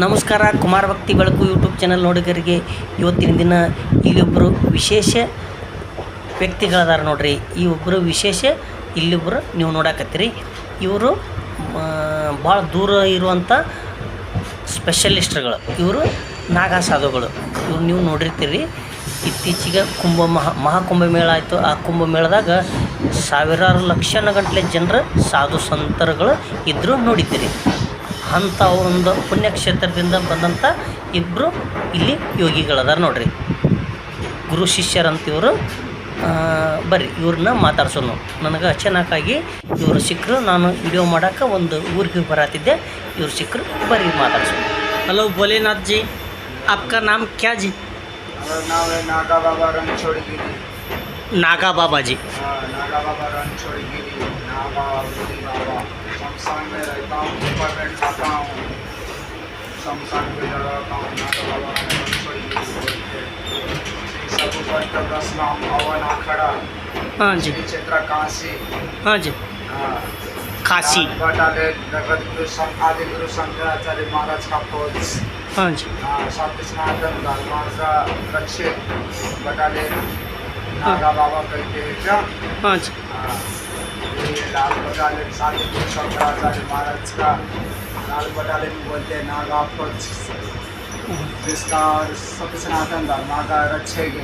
ನಮಸ್ಕಾರ. ಕುಮಾರ ಭಕ್ತಿ ಬೆಳಕು ಯೂಟ್ಯೂಬ್ ಚಾನಲ್ ನೋಡಿಗರಿಗೆ ಇವತ್ತಿನ ದಿನ ಇಲ್ಲೊಬ್ಬರು ವಿಶೇಷ ವ್ಯಕ್ತಿಗಳದಾರ ನೋಡ್ರಿ. ಈ ಒಬ್ಬರು ವಿಶೇಷ ಇಲ್ಲೊಬ್ಬರು ನೀವು ನೋಡಕತ್ತೀರಿ. ಇವರು ಭಾಳ ದೂರ ಇರುವಂಥ ಸ್ಪೆಷಲಿಸ್ಟ್ಗಳು. ಇವರು ನಾಗಾ ಸಾಧುಗಳು. ಇವ್ರು ನೀವು ನೋಡಿರ್ತೀರಿ. ಇತ್ತೀಚೆಗೆ ಮಹಾಕುಂಭಮೇಳ ಆಯಿತು. ಆ ಕುಂಭಮೇಳದಾಗ ಸಾವಿರಾರು ಲಕ್ಷಗಟ್ಟಲೆ ಜನರು ಸಾಧು ಸಂತರುಗಳು ಇದ್ದರೂ ನೋಡಿದ್ದೀರಿ. ಅಂಥ ಒಂದು ಪುಣ್ಯಕ್ಷೇತ್ರದಿಂದ ಬಂದಂಥ ಇಬ್ಬರು ಇಲ್ಲಿ ಯೋಗಿಗಳದಾರ ನೋಡ್ರಿ. ಗುರು ಶಿಷ್ಯರಂತ ಇವರು. ಬರ್ರಿ ಇವ್ರನ್ನ ಮಾತಾಡ್ಸೋನು. ನನಗೆ ಅಚಾನಕ್ಕಾಗಿ ಇವರು ಸಿಕ್ಕರು. ನಾನು ವಿಡಿಯೋ ಮಾಡೋಕೆ ಒಂದು ಊರಿಗೆ ಬರತ್ತಿದ್ದೆ. ಇವ್ರು ಸಿಕ್ಕರು. ಬರ್ರಿ ಮಾತಾಡ್ಸೋನು. ಹಲೋ ಭೋಲೆನಾಥ್ जी, आपका नाम क्या जी? नाम है नागा बाबा रणछोड़गिरी। नागा बाबा जी. नागा बाबा रणछोड़गिरी, नागा गुरी बाबा। शमशान में रहता हूँ, डिपार्टमेंट खाता हूँ, शमशान में रहता हूँ। नागा बाबा रणछोड़गिरी सब ऊपर का 10 नाम अवन आखड़ा। हाँ जी. क्षेत्र काशी. हाँ जी. काशी. बटाले जगत गुरु आदि गुरु शंकराचार्य महाराज का फौज। हाँ जी. शांति स्नातन धर्म का रक्षित बटाले नागा बाबा कहते हैं क्या? हाँ जी. ये लाल बटालियन शांति गुरु शंकराचार्य महाराज का लाल बटालियन बोलते हैं नागा फौज, जिसका सत्य सनातन धर्म का रक्षेगे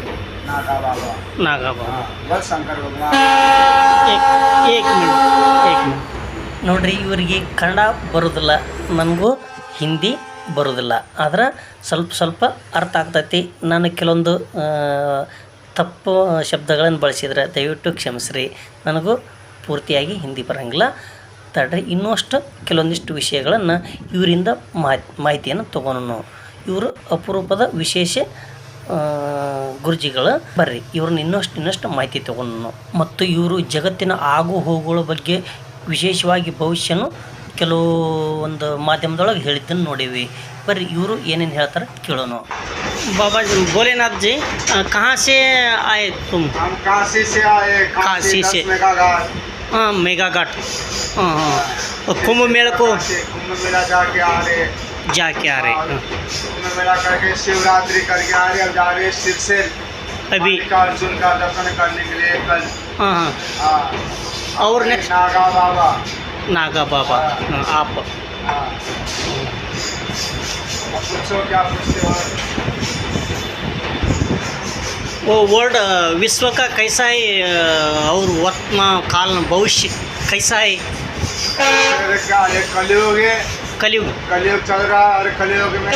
नागा बाबा. नागा बाबा. बस शंकर भगवान. एक मिनट ನೋಡ್ರಿ. ಇವರಿಗೆ ಕನ್ನಡ ಬರೋದಿಲ್ಲ, ನನಗೂ ಹಿಂದಿ ಬರೋದಿಲ್ಲ. ಆದ್ರೆ ಸ್ವಲ್ಪ ಅರ್ಥ ಆಗ್ತೈತಿ. ನಾನು ಕೆಲವೊಂದು ತಪ್ಪು ಶಬ್ದಗಳನ್ನು ಬಳಸಿದ್ರೆ ದಯವಿಟ್ಟು ಕ್ಷಮಿಸ್ರಿ. ನನಗೂ ಪೂರ್ತಿಯಾಗಿ ಹಿಂದಿ ಬರೋಂಗಿಲ್ಲ. ತಡ್ರಿ, ಇನ್ನಷ್ಟು ಕೆಲವೊಂದಿಷ್ಟು ವಿಷಯಗಳನ್ನು ಇವರಿಂದ ಮಾಹಿತಿಯನ್ನು ತೊಗೊಳೋಣ. ಇವರು ಅಪರೂಪದ ವಿಶೇಷ ಗುರುಜಿಗಳು. ಬರ್ರಿ ಇವ್ರನ್ನ ಇನ್ನಷ್ಟು ಮಾಹಿತಿ ತೊಗೊಳೋಣ. ಮತ್ತು ಇವರು ಜಗತ್ತಿನ ಆಗು ಹೋಗುಗಳ ಬಗ್ಗೆ ವಿಶೇಷವಾಗಿ ಭವಿಷ್ಯನು ಕೆಲವು ಒಂದು ಮಾಧ್ಯಮದೊಳಗೆ ಹೇಳಿದ್ದನ್ನು ನೋಡೀವಿ. ಬರ್ರಿ ಇವರು ಏನೇನು ಹೇಳ್ತಾರೆ ಕೇಳೋಣ. बाबा जी, भोलेनाथ जी, कहाँ से आए तुम? हम काशी से आए. काशी से. मेगा घाट. हाँ, मेगा घाट. हाँ हाँ. कुंभ मेला को कुंभ मेला जाके आ रहे. कुंभ मेला करके शिवरात्रि करके आ रहे. अब जा रहे शिव से अभी अर्जुन का दर्शन करने के लिए कल. हाँ हाँ. और नेक्स्ट नागा बाबा. नागा बाबा. आप पूछो क्या पूछते हो. वो वर्ल्ड विश्व का कैसा है और वर्तमान काल भविष्य कैसा है? क्या है कलयुग है. कलयुग चल रहा है. और कलयुग में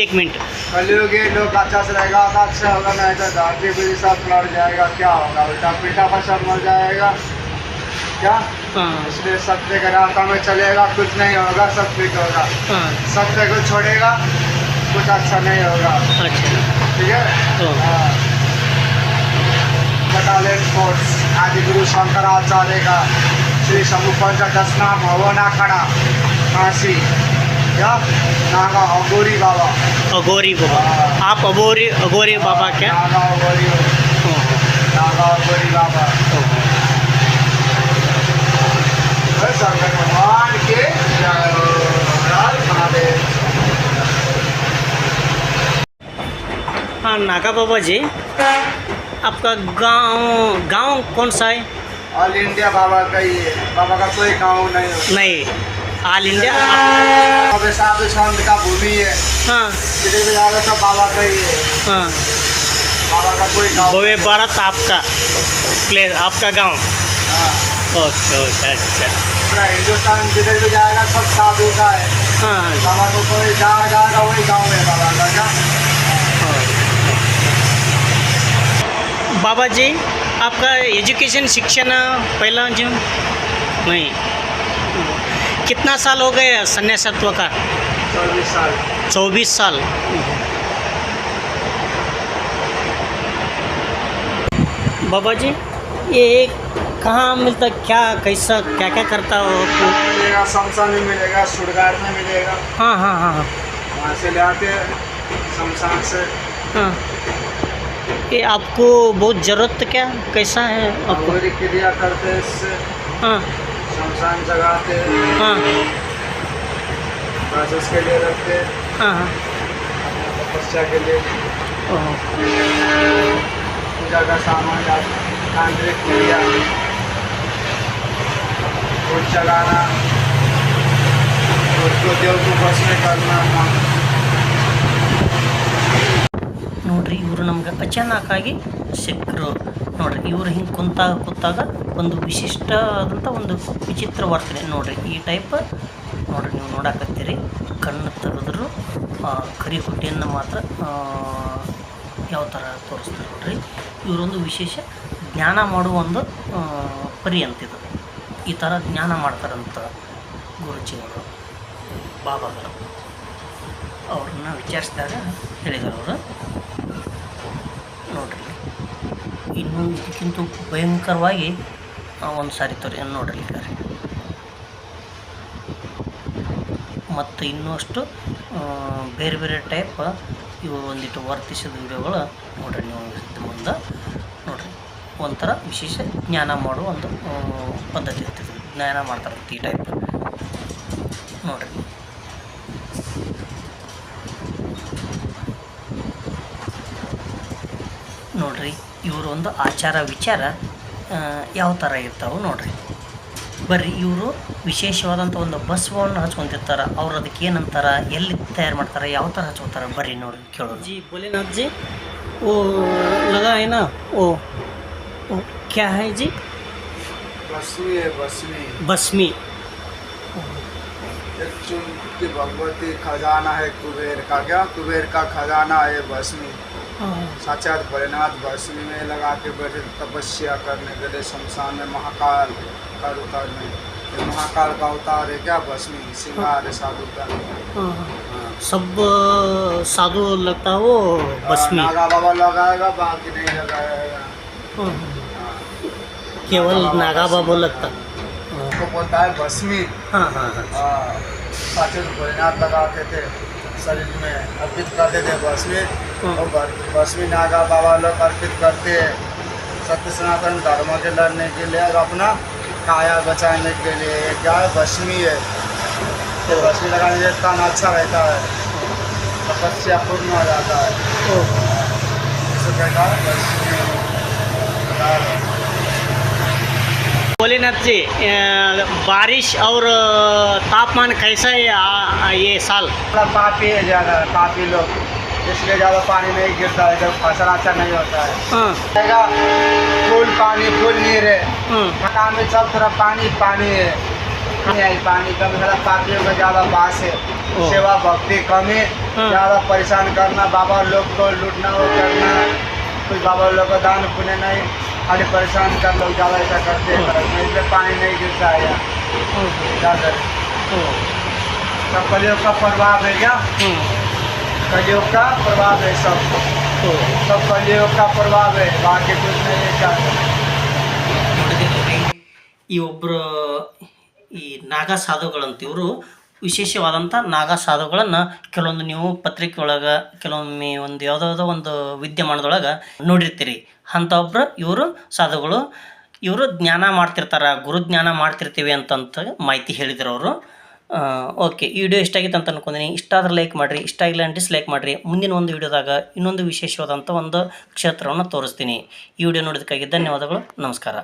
एक मिनट. कलयुग है. लोग अच्छा से रहेगा तो अच्छा होगा, नहीं तो धरती भी सब लड़ जाएगा. क्या होगा? उल्टा पीठा पर सब मर जाएगा. क्या? इसलिए सत्य के रास्ता में चलेगा, कुछ नहीं होगा, सब ठीक होगा. सत्य को छोड़ेगा, कुछ अच्छा नहीं होगा. अच्छा, ठीक है. बटालियन फोर्स आदि गुरु शंकराचार्य का श्री शंभु पंच 10 नाम हवन आखड़ा काशी. क्या? नागा अघोरी बाबा. अघोरी बाबा. आप अघोरी बाबा क्या? नागा अघोरी बाबा. शंकर भगवान के महादेव. हाँ नागा बाबा जी, आपका गांव कौन सा है? ऑल इंडिया बाबा का ही है. बाबा का कोई गाँव नहीं होता. नहीं, ऑल इंडिया. अब साधु संत का भूमि है. हाँ. जिधर भी जाएगा सब बाबा का ही है. हाँ. बाबा का कोई गाँव. भव्य भारत आपका प्लेस, आपका गांव. हाँ. ओके. अच्छा. पूरा हिंदुस्तान जिधर भी जाएगा सब साधु का है. हाँ. बाबा को कोई जहाँ जाएगा वही गाँव है बाबा का. क्या? बाबा जी, आपका एजुकेशन शिक्षण पहला जो नहीं, कितना साल हो गए सन्यासत्व का? 24 साल. बाबा जी, ये कहाँ मिलता, क्या कैसा क्या करता हो? मिलेगा शमशान में मिलेगा, सुरगार में मिलेगा. हाँ. वहाँ से ले आते हैं शमशान से. हाँ. ये आपको बहुत ज़रूरत क्या कैसा है आपको? क्रिया करते हैं इससे. हाँ. शमशान जगाते हैं. हाँ. बस उसके लिए रखते हैं, ಹಾಂ ಹಾಂ तपस्या के लिए ಓಹ್ पूजा का सामान या तांत्रिक क्रिया, फूल चलाना, उसको देव को बस में करना। ನೋಡ್ರಿ ಇವರು ನಮ್ಗೆ ಅಚಾನಕ್ಕಾಗಿ ಸಿಕ್ಕರು ನೋಡ್ರಿ. ಇವರು ಹಿಂಗೆ ಕೂತಾಗ ಒಂದು ವಿಶಿಷ್ಟವಾದಂಥ ಒಂದು ವಿಚಿತ್ರ ವರ್ತನೆ ನೋಡ್ರಿ. ಈ ಟೈಪ್ ನೋಡ್ರಿ ನೀವು ನೋಡಾಕತ್ತೀರಿ. ಕಣ್ಣು ತೆಗೆದ್ರು ಕರಿ ಹುಟ್ಟಿಯನ್ನು ಮಾತ್ರ ಯಾವ ಥರ ತೋರಿಸ್ತಾರೆ ನೋಡ್ರಿ. ಇವರೊಂದು ವಿಶೇಷ ಜ್ಞಾನ ಮಾಡುವ ಒಂದು ಪರಿ ಅಂತಿದು. ಈ ಥರ ಜ್ಞಾನ ಮಾಡ್ತಾರಂತ ಗುರುಜಿಗಳು, ಬಾಬಾಗಳು. ಅವ್ರನ್ನ ವಿಚಾರಿಸಿದಾಗ ಹೇಳಿದರು ಅವರು. ನೋಡ್ರಿ ಇನ್ನೂ ಇದಕ್ಕಿಂತ ಭಯಂಕರವಾಗಿ ಒಂದು ಸಾರಿ ನೋಡ್ರಿ ಈಗ. ಮತ್ತು ಇನ್ನೂ ಅಷ್ಟು ಬೇರೆ ಬೇರೆ ಟೈಪ್ ಇವರು ಒಂದಿಟ್ಟು ವರ್ತಿಸಿದ ವಿಡಿಯೋಗಳು ನೋಡ್ರಿ ನೀವು ಮುಂದೆ ನೋಡ್ರಿ. ಒಂಥರ ವಿಶೇಷ ಜ್ಞಾನ ಮಾಡುವ ಒಂದು ಪದ್ಧತಿ ಇರ್ತದೆ. ಜ್ಞಾನ ಮಾಡ್ತಾರಂತ ಈ ಟೈಪ್ ನೋಡ್ರಿ. ನೋಡ್ರಿ ಇವರು ಒಂದು ಆಚಾರ ವಿಚಾರ ಯಾವ ಥರ ಇರ್ತಾವೆ ನೋಡ್ರಿ. ಬರ್ರಿ ಇವರು ವಿಶೇಷವಾದಂಥ ಒಂದು ಬಸವವನ್ನು ಹಚ್ಕೊಂತಿರ್ತಾರೆ. ಅವ್ರು ಅದಕ್ಕೆ ಏನಂತಾರ, ಎಲ್ಲಿ ತಯಾರು ಮಾಡ್ತಾರೆ, ಯಾವ ಥರ ಹಚ್ಕೋತಾರೆ ಬರ್ರಿ ನೋಡ್ರಿ ಕೇಳೋದು. ಜಿ ಭೋಲೆನಾಥ್ ಜಿ ಓ ಲಗಾ है ना ओ क्या है जी? बसमी है, बसमी बसमी एक चुन की भगवती खजाना है कुबेर का। क्या कुबेर का खजाना है बसमी। साक्षात भोलेनाथ बसमी में लगा के बैठे तपस्या करने के लिए शमशान में महाकाल का अवतार में। ये महाकाल का अवतार है क्या बसमी, सिंगार है साधु का। सब साधु लगता है वो बसमी। नागा बाबा लगाएगा, बाकी नहीं लगाएगा। केवल नागा बाबा लगता उसको बोलता है बसमी। हाँ हाँ हाँ साक्षात भोलेनाथ लगाते थे, शरीर में अर्पित करते थे बसमी। और बसमी नागा बाबा लोग अर्पित करते हैं सत्य सनातन धर्म के लड़ने के लिए और अपना काया बचाने के लिए। क्या है बसमी है, तो बसमी लगाने से तन अच्छा रहता है, तपस्या पूर्ण हो जाता है। इसे कहता है बसमी। भोलेनाथ जी बारिश और तापमान कैसा है ये साल? काफ़ी है ज़्यादा, काफ़ी लोग इसलिए ज़्यादा पानी नहीं गिरता है, जब फसल अच्छा नहीं होता है। फूल पानी फूल नीर है, खाना में सब तरफ पानी पानी है। पानी कम ज़्यादा, पापियों का ज़्यादा बास है, सेवा भक्ति कमी, ज़्यादा परेशान करना, बाबा लोग को लूटना वो करना, कुछ बाबा लोग को दान पुण्य नहीं, खाली परेशान कर लोग ज़्यादा ऐसा करते हैं। इसलिए पानी नहीं गिरता है यहाँ ज़्यादा। सब कलियुग का प्रभाव है क्या? कलियुग का प्रभाव है सब कलियुग का प्रभाव है, बाकी कुछ नहीं है क्या। ಈ ಒಬ್ಬರು ಈ ನಾಗಾ ಸಾಧುಗಳಂತ ಇವರು ವಿಶೇಷವಾದಂಥ ನಾಗಾ ಸಾಧುಗಳನ್ನು ಕೆಲವೊಂದು ನೀವು ಪತ್ರಿಕೆ ಒಳಗೆ ಕೆಲವೊಮ್ಮೆ ಒಂದು ಯಾವುದಾವುದೋ ಒಂದು ವಿದ್ಯಮಾನದೊಳಗೆ ನೋಡಿರ್ತೀರಿ. ಅಂಥ ಒಬ್ಬರು ಇವರು ಸಾಧುಗಳು. ಇವರು ಜ್ಞಾನ ಮಾಡ್ತಿರ್ತಾರೆ, ಗುರು ಜ್ಞಾನ ಮಾಡ್ತಿರ್ತೀವಿ ಅಂತಂತ ಮಾಹಿತಿ ಹೇಳಿದ್ರು ಅವರು. ಓಕೆ, ಈ ವಿಡಿಯೋ ಇಷ್ಟ ಆಗಿತ್ತು ಅಂತ ಅನ್ಕೊಂತೀನಿ. ಇಷ್ಟ ಆದ್ರೆ ಲೈಕ್ ಮಾಡಿರಿ, ಇಷ್ಟ ಆಗಿಲ್ಲ ಡಿಸ್ಲೈಕ್ ಮಾಡಿರಿ. ಮುಂದಿನ ಒಂದು ವಿಡಿಯೋದಾಗ ಇನ್ನೊಂದು ವಿಶೇಷವಾದಂಥ ಒಂದು ಕ್ಷೇತ್ರವನ್ನು ತೋರಿಸ್ತೀನಿ. ಈ ವಿಡಿಯೋ ನೋಡೋದಕ್ಕಾಗಿ ಧನ್ಯವಾದಗಳು. ನಮಸ್ಕಾರ.